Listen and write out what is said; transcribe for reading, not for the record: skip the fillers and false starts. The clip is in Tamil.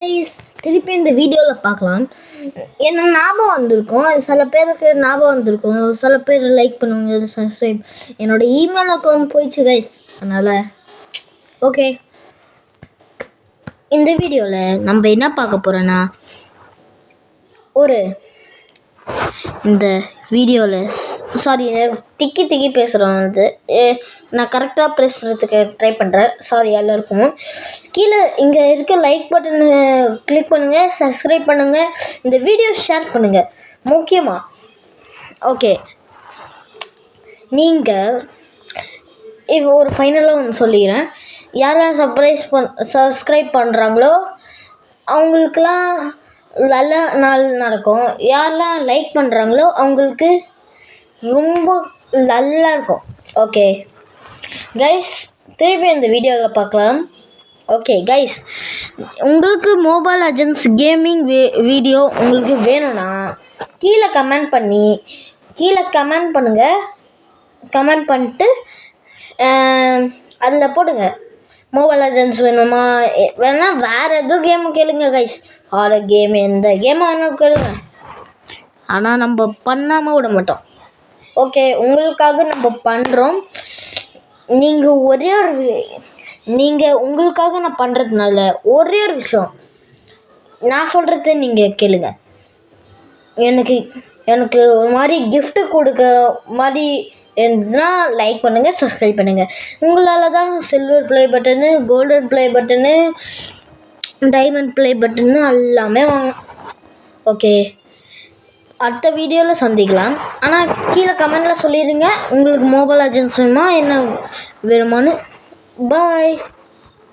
கைஸ், திருப்பி இந்த வீடியோவில் பார்க்கலாம். என்ன ஞாபகம் வந்திருக்கும், சில பேருக்கு ஞாபகம் வந்திருக்கும், சில பேர் லைக் பண்ணுவாங்க, சப்ஸ்கிரைப். என்னோடய இமெயில் அக்கௌண்ட் போயிடுச்சு கைஸ். அதனால் ஓகே, இந்த வீடியோவில் நம்ம என்ன பார்க்க போகிறோன்னா, இந்த வீடியோவில் சாரி திக்கி பேசுகிறோம். நான் கரெக்டாக பேசுகிறதுக்கு ட்ரை பண்ணுறேன். சாரி எல்லாருக்கும். கீழே இங்கே இருக்க லைக் பட்டனை கிளிக் பண்ணுங்கள், சப்ஸ்கிரைப் பண்ணுங்கள், இந்த வீடியோ ஷேர் பண்ணுங்கள் முக்கியமாக. ஓகே, நீங்கள் இப்போ ஒரு ஃபைனலாக ஒன்று சொல்லிக்கிறேன். யாரெல்லாம் சப்ஸ்கிரைப் பண்ணுறாங்களோ அவங்களுக்கெல்லாம் நல்ல நாள் நடக்கும். யாரெல்லாம் லைக் பண்ணுறாங்களோ அவங்களுக்கு ரொம்ப நல்லா இருக்கும். ஓகே கைஸ், திருப்பி இந்த வீடியோவில் பார்க்கலாம். ஓகே கைஸ், உங்களுக்கு மொபைல் லெஜண்ட்ஸ் கேமிங் வீடியோ உங்களுக்கு வேணும்னா கீழே கமெண்ட் பண்ணுங்கள். கமெண்ட் பண்ணிட்டு அதில் போடுங்க. மொபைல் லெஜண்ட்ஸ் வேணுமா, வேணா வேறு எதுவும் கேமு கேளுங்க கைஸ். ஹாரர் கேம், எந்த கேமாக வேணாலும் கேளுங்க. ஆனால் நம்ம பண்ணாமல் விட மாட்டோம். ஓகே, உங்களுக்காக நம்ம பண்ணுறோம். நீங்கள் உங்களுக்காக நான் பண்ணுறதுனால ஒரே ஒரு விஷயம் நான் சொல்கிறத நீங்கள் கேளுங்க. எனக்கு ஒரு மாதிரி கிஃப்ட்டு கொடுக்க மாதிரி இருந்துச்சுன்னா லைக் பண்ணுங்கள், சப்ஸ்கிரைப் பண்ணுங்கள். உங்களால் தான் சில்வர் ப்ளே பட்டனு, கோல்டன் ப்ளே பட்டனு, டைமண்ட் ப்ளே பட்டன்னு எல்லாமே வாங்க. ஓகே, அடுத்த வீடியோவில் சந்திக்கலாம். ஆனால் கீழே கமெண்டில் சொல்லிடுங்க உங்களுக்கு மொபைல் லெஜண்ட்ஸ் வேணுமா என்ன வேணுமான்னு. பாய்.